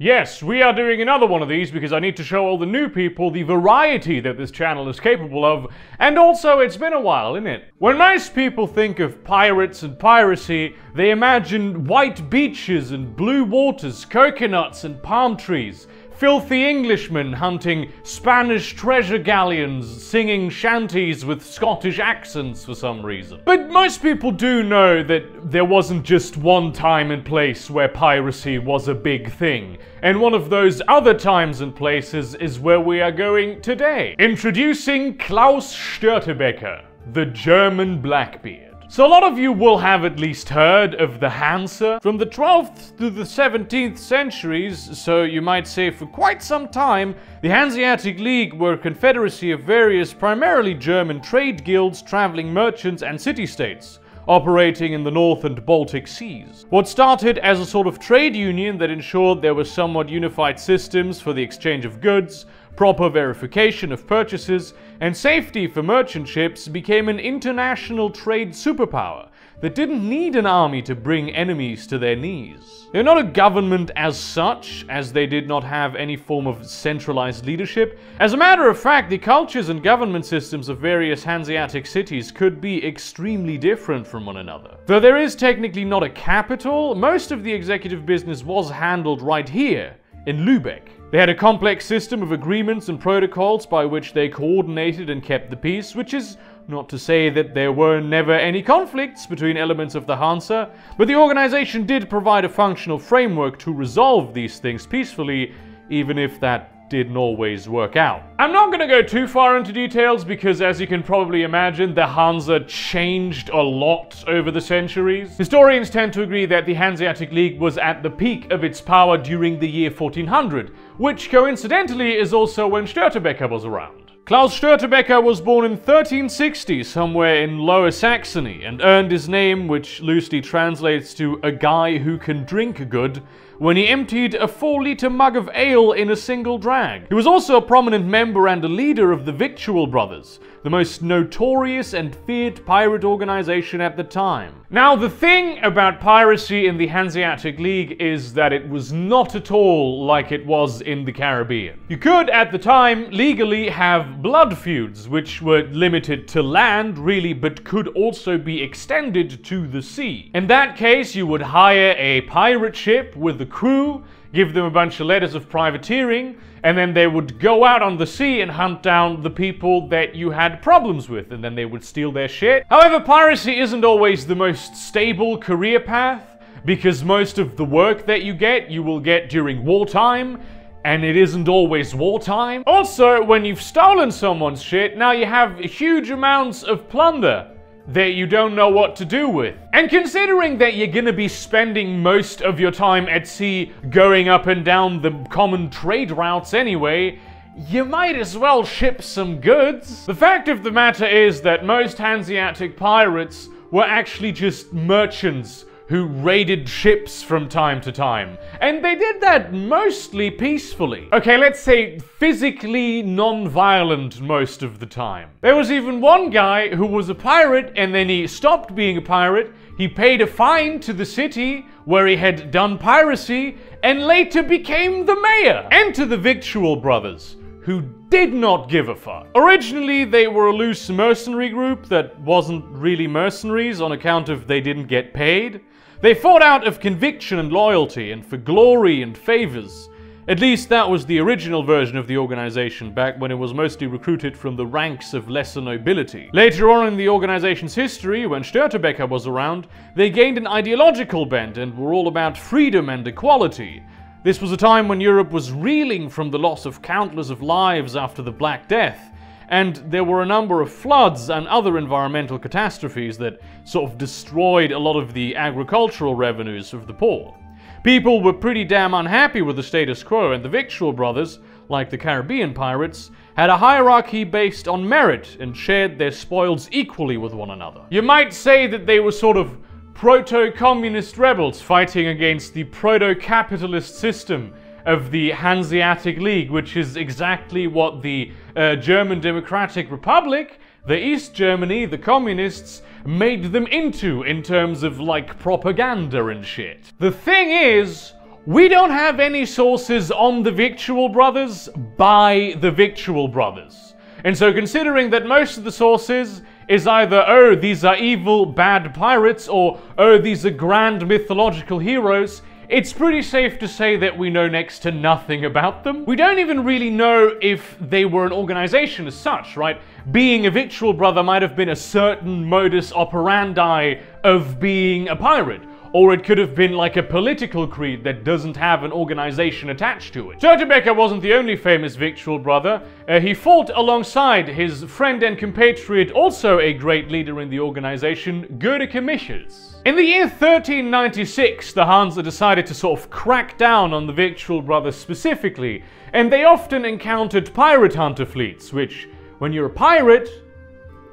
Yes, we are doing another one of these because I need to show all the new people the variety that this channel is capable of, and also it's been a while, isn't it? When most people think of pirates and piracy, they imagine white beaches and blue waters, coconuts and palm trees, filthy Englishmen hunting Spanish treasure galleons, singing shanties with Scottish accents for some reason. But most people do know that there wasn't just one time and place where piracy was a big thing. And one of those other times and places is where we are going today. Introducing Klaus Störtebeker, the German Blackbeard. So a lot of you will have at least heard of the Hansa. From the 12th to the 17th centuries, so you might say for quite some time, the Hanseatic League were a confederacy of various primarily German trade guilds, traveling merchants and city-states, operating in the North and Baltic seas. What started as a sort of trade union that ensured there were somewhat unified systems for the exchange of goods, proper verification of purchases, and safety for merchant ships became an international trade superpower that didn't need an army to bring enemies to their knees. They're not a government as such, as they did not have any form of centralized leadership. As a matter of fact, the cultures and government systems of various Hanseatic cities could be extremely different from one another. Though there is technically not a capital, most of the executive business was handled right here, in Lübeck. They had a complex system of agreements and protocols by which they coordinated and kept the peace, which is not to say that there were never any conflicts between elements of the Hansa, but the organization did provide a functional framework to resolve these things peacefully, even if that didn't always work out. I'm not going to go too far into details because, as you can probably imagine, the Hansa changed a lot over the centuries. Historians tend to agree that the Hanseatic League was at the peak of its power during the year 1400, which coincidentally is also when Störtebeker was around. Klaus Störtebeker was born in 1360 somewhere in Lower Saxony and earned his name, which loosely translates to a guy who can drink good, when he emptied a 4-liter mug of ale in a single drag. He was also a prominent member and a leader of the Victual Brothers, the most notorious and feared pirate organization at the time. Now, the thing about piracy in the Hanseatic League is that it was not at all like it was in the Caribbean. You could, at the time, legally have blood feuds, which were limited to land, really, but could also be extended to the sea. In that case, you would hire a pirate ship with a crew, give them a bunch of letters of privateering, and then they would go out on the sea and hunt down the people that you had problems with, and then they would steal their shit. However, piracy isn't always the most stable career path, because most of the work that you will get during wartime, and it isn't always wartime. Also, when you've stolen someone's shit, now you have huge amounts of plunder that you don't know what to do with. And considering that you're gonna be spending most of your time at sea going up and down the common trade routes anyway, you might as well ship some goods. The fact of the matter is that most Hanseatic pirates were actually just merchants who raided ships from time to time. And they did that mostly peacefully. Okay, let's say physically non-violent most of the time. There was even one guy who was a pirate and then he stopped being a pirate, he paid a fine to the city where he had done piracy, and later became the mayor. Enter the Victual Brothers, who did not give a fuck. Originally, they were a loose mercenary group that wasn't really mercenaries on account of they didn't get paid. They fought out of conviction and loyalty and for glory and favors. At least that was the original version of the organization back when it was mostly recruited from the ranks of lesser nobility. Later on in the organization's history, when Störtebeker was around, they gained an ideological bent and were all about freedom and equality. This was a time when Europe was reeling from the loss of countless of lives after the Black Death, and there were a number of floods and other environmental catastrophes that sort of destroyed a lot of the agricultural revenues of the poor. People were pretty damn unhappy with the status quo, and the Victual Brothers, like the Caribbean pirates, had a hierarchy based on merit and shared their spoils equally with one another. You might say that they were sort of proto-communist rebels fighting against the proto-capitalist system of the Hanseatic League, which is exactly what the German Democratic Republic, the East Germany, the communists, made them into in terms of like propaganda and shit. The thing is, We don't have any sources on the Victual Brothers by the Victual Brothers. And so considering that most of the sources is either, oh, these are evil, bad pirates, or, oh, these are grand mythological heroes, it's pretty safe to say that we know next to nothing about them. We don't even really know if they were an organization as such, right? Being a Victual Brother might have been a certain modus operandi of being a pirate. Or it could have been like a political creed that doesn't have an organization attached to it. Störtebeker wasn't the only famous Victual Brother. He fought alongside his friend and compatriot, also a great leader in the organization, Michels. In the year 1396, the Hansa decided to sort of crack down on the Victual Brothers specifically, and they often encountered pirate hunter fleets, which, when you're a pirate,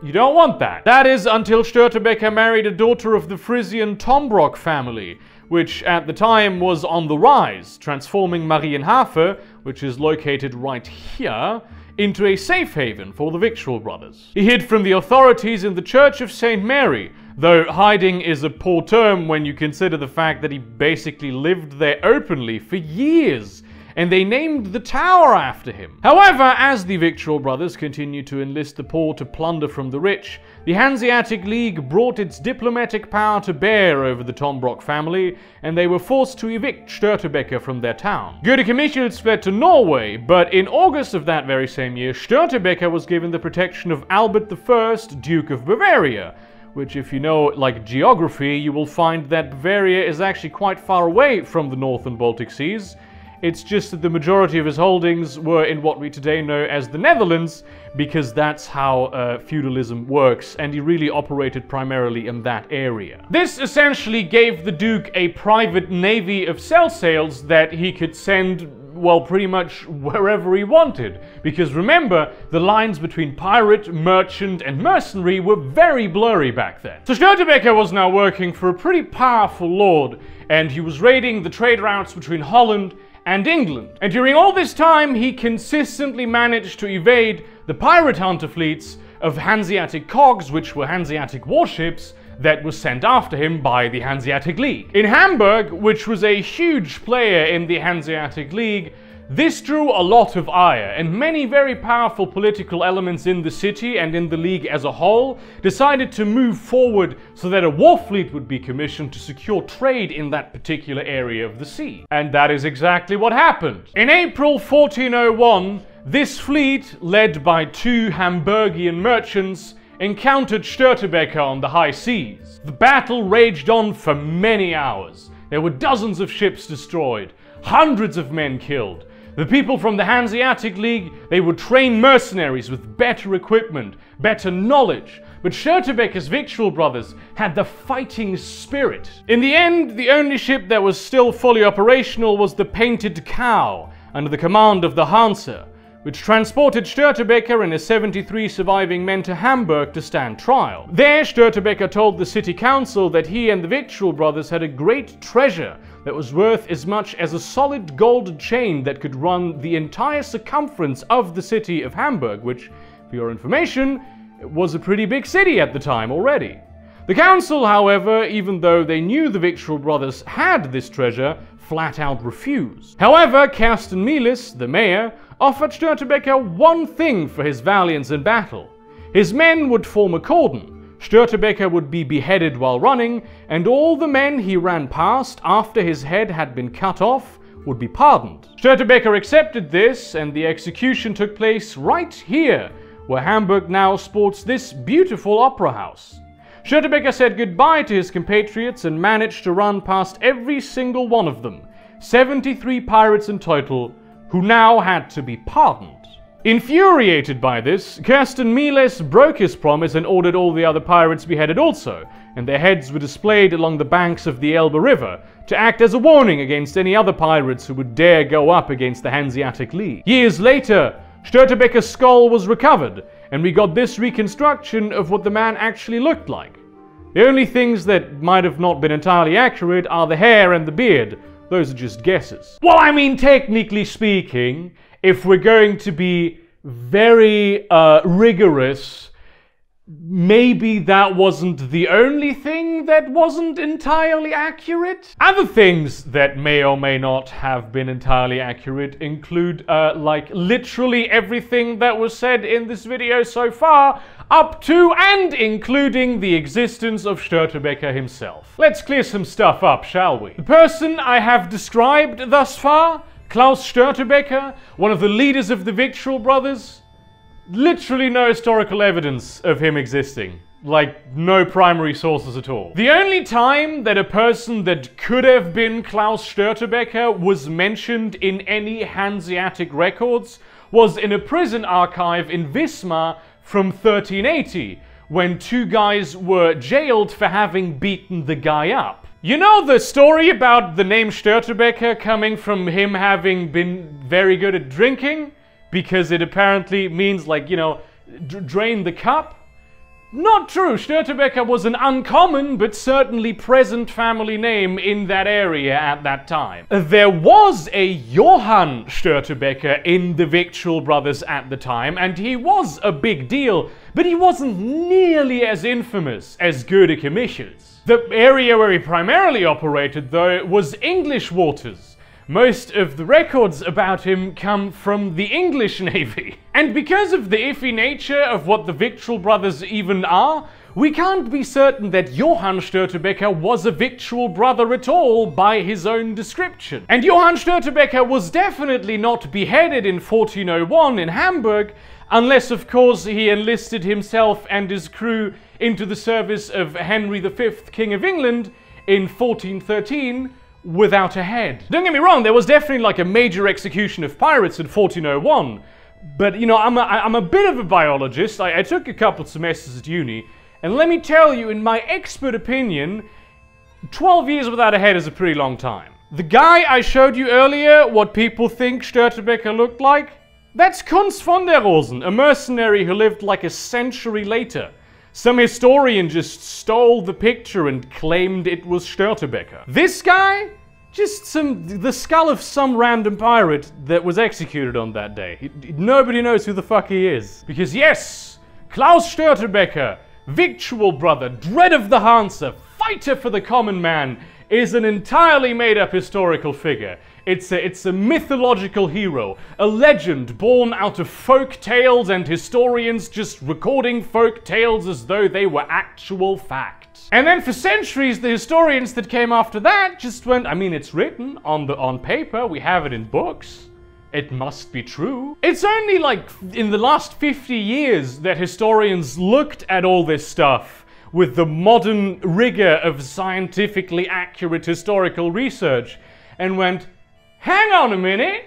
you don't want that. That is until Störtebeker married a daughter of the Frisian Tombrock family, which at the time was on the rise, transforming Marienhafe, which is located right here, into a safe haven for the Victual Brothers. He hid from the authorities in the Church of St. Mary, though hiding is a poor term when you consider the fact that he basically lived there openly for years, and they named the tower after him. However, as the Victual Brothers continued to enlist the poor to plunder from the rich, the Hanseatic League brought its diplomatic power to bear over the Tombrock family, and they were forced to evict Störtebeker from their town. Michels fled to Norway, but in August of that very same year, Störtebeker was given the protection of Albert I, Duke of Bavaria, which, if you know, like, geography, you will find that Bavaria is actually quite far away from the North and Baltic Seas. It's just that the majority of his holdings were in what we today know as the Netherlands, because that's how feudalism works, and he really operated primarily in that area. This essentially gave the Duke a private navy of sails that he could send, well, pretty much wherever he wanted. Because remember, the lines between pirate, merchant, and mercenary were very blurry back then. So Störtebeker was now working for a pretty powerful lord, and he was raiding the trade routes between Holland and England. And during all this time, he consistently managed to evade the pirate hunter fleets of Hanseatic cogs, which were Hanseatic warships, that was sent after him by the Hanseatic League. In Hamburg, which was a huge player in the Hanseatic League, this drew a lot of ire, and many very powerful political elements in the city and in the League as a whole decided to move forward so that a war fleet would be commissioned to secure trade in that particular area of the sea. And that is exactly what happened. In April 1401, this fleet, led by two Hamburgian merchants, encountered Störtebeker on the high seas. The battle raged on for many hours. There were dozens of ships destroyed, hundreds of men killed. The people from the Hanseatic League, they would train mercenaries with better equipment, better knowledge, but Störtebeker's Victual Brothers had the fighting spirit. In the end, the only ship that was still fully operational was the Painted Cow, under the command of the Hansa, which transported Störtebeker and his 73 surviving men to Hamburg to stand trial. There, Störtebeker told the city council that he and the Victual Brothers had a great treasure that was worth as much as a solid gold chain that could run the entire circumference of the city of Hamburg, which, for your information, was a pretty big city at the time already. The council, however, even though they knew the Victual Brothers had this treasure, flat out refused. However, Klaus Störtebeker, the mayor, offered Störtebeker one thing for his valiance in battle. His men would form a cordon. Störtebeker would be beheaded while running, and all the men he ran past after his head had been cut off would be pardoned. Störtebeker accepted this, and the execution took place right here, where Hamburg now sports this beautiful opera house. Störtebeker said goodbye to his compatriots and managed to run past every single one of them, 73 pirates in total, who now had to be pardoned. Infuriated by this, Michels broke his promise and ordered all the other pirates beheaded also, and their heads were displayed along the banks of the Elbe River to act as a warning against any other pirates who would dare go up against the Hanseatic League. Years later, Störtebeker's skull was recovered, and we got this reconstruction of what the man actually looked like. The only things that might have not been entirely accurate are the hair and the beard. Those are just guesses. Well, I mean, technically speaking, if we're going to be very rigorous, maybe that wasn't the only thing something that wasn't entirely accurate. Other things that may or may not have been entirely accurate include, like, literally everything that was said in this video so far, up to and including the existence of Störtebeker himself. Let's clear some stuff up, shall we? The person I have described thus far, Klaus Störtebeker, one of the leaders of the Victual Brothers, literally no historical evidence of him existing. Like, no primary sources at all. The only time that a person that could have been Klaus Störtebeker was mentioned in any Hanseatic records was in a prison archive in Wismar from 1380, when two guys were jailed for having beaten the guy up. You know the story about the name Störtebeker coming from him having been very good at drinking? Because it apparently means, like, you know, drain the cup? Not true. Störtebeker was an uncommon but certainly present family name in that area at that time. There was a Johann Störtebeker in the Victual Brothers at the time, and he was a big deal, but he wasn't nearly as infamous as Gödeke Michels. The area where he primarily operated, though, was English waters. Most of the records about him come from the English Navy. And because of the iffy nature of what the Victual Brothers even are, we can't be certain that Johann Störtebeker was a Victual Brother at all by his own description. And Johann Störtebeker was definitely not beheaded in 1401 in Hamburg, unless of course he enlisted himself and his crew into the service of Henry V, King of England, in 1413, without a head. Don't get me wrong, there was definitely like a major execution of pirates in 1401, but you know, I'm a bit of a biologist. I took a couple semesters at uni, and let me tell you, in my expert opinion, 12 years without a head is a pretty long time. The guy I showed you earlier, what people think Störtebeker looked like, that's Kunz von der Rosen, a mercenary who lived like a century later. Some historian just stole the picture and claimed it was Störtebeker. This guy? Just the skull of some random pirate that was executed on that day. Nobody knows who the fuck he is. Because yes, Klaus Störtebeker, Victual Brother, dread of the Hansa, fighter for the common man, is an entirely made-up historical figure. It's a mythological hero, a legend born out of folk tales and historians just recording folk tales as though they were actual fact. And then for centuries, the historians that came after that just went, I mean, it's written on paper, we have it in books. It must be true. It's only like in the last 50 years that historians looked at all this stuff with the modern rigor of scientifically accurate historical research and went, hang on a minute,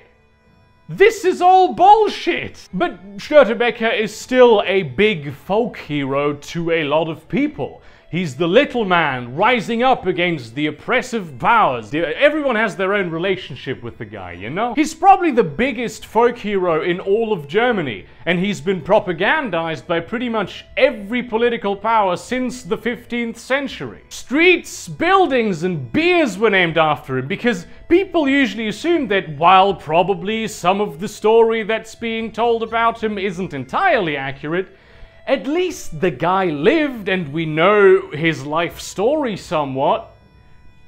this is all bullshit. But Störtebeker is still a big folk hero to a lot of people. He's the little man rising up against the oppressive powers. Everyone has their own relationship with the guy, you know? He's probably the biggest folk hero in all of Germany, and he's been propagandized by pretty much every political power since the 15th century. Streets, buildings, and beers were named after him because people usually assume that while probably some of the story that's being told about him isn't entirely accurate, at least the guy lived and we know his life story somewhat.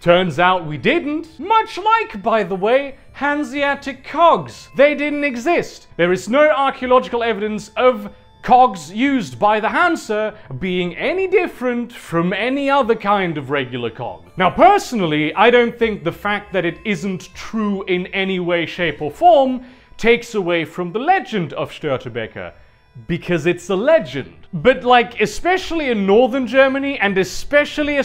Turns out we didn't. Much like, by the way, Hanseatic cogs. They didn't exist. There is no archaeological evidence of cogs used by the Hansa being any different from any other kind of regular cog. Now personally, I don't think the fact that it isn't true in any way, shape or form takes away from the legend of Störtebeker. Because it's a legend. But like, especially in northern Germany, and especially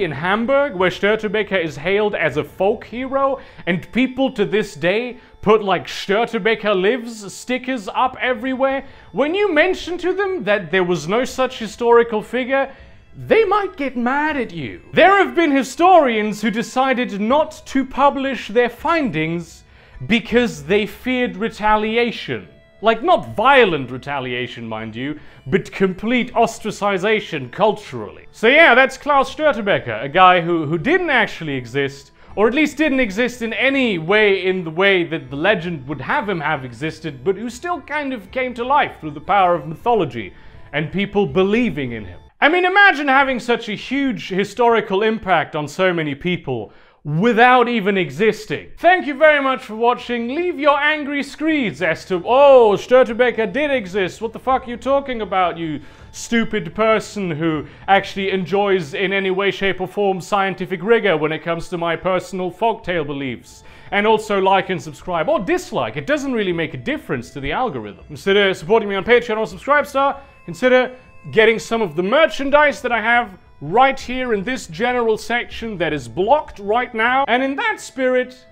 in Hamburg, where Störtebeker is hailed as a folk hero, and people to this day put like Störtebeker lives stickers up everywhere, when you mention to them that there was no such historical figure, they might get mad at you. There have been historians who decided not to publish their findings because they feared retaliation. Like, not violent retaliation, mind you, but complete ostracization culturally. So yeah, that's Klaus Störtebeker, a guy who didn't actually exist, or at least didn't exist in any way in the way that the legend would have him have existed, but who still kind of came to life through the power of mythology and people believing in him. I mean, imagine having such a huge historical impact on so many people without even existing. Thank you very much for watching. Leave your angry screeds as to, oh, Störtebeker did exist. What the fuck are you talking about, you stupid person who actually enjoys in any way, shape or form scientific rigor when it comes to my personal folktale beliefs. And also like and subscribe, or dislike. It doesn't really make a difference to the algorithm. Consider supporting me on Patreon or Subscribestar. Consider getting some of the merchandise that I have right here in this general section that is blocked right now. And in that spirit,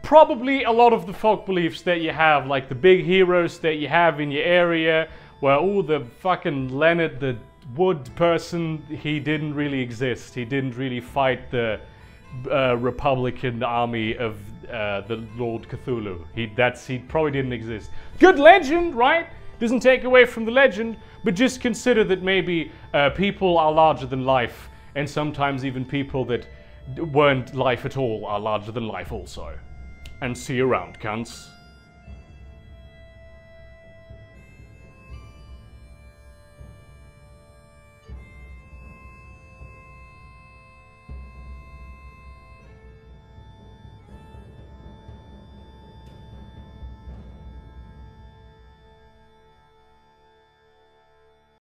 probably a lot of the folk beliefs that you have, like the big heroes that you have in your area, where, oh, the fucking Leonard the Wood person, he didn't really exist. He didn't really fight the Republican army of the Lord Cthulhu. He probably didn't exist. Good legend, right? Doesn't take away from the legend, but just consider that maybe people are larger than life, and sometimes even people that weren't life at all are larger than life also. And see you around, cunts.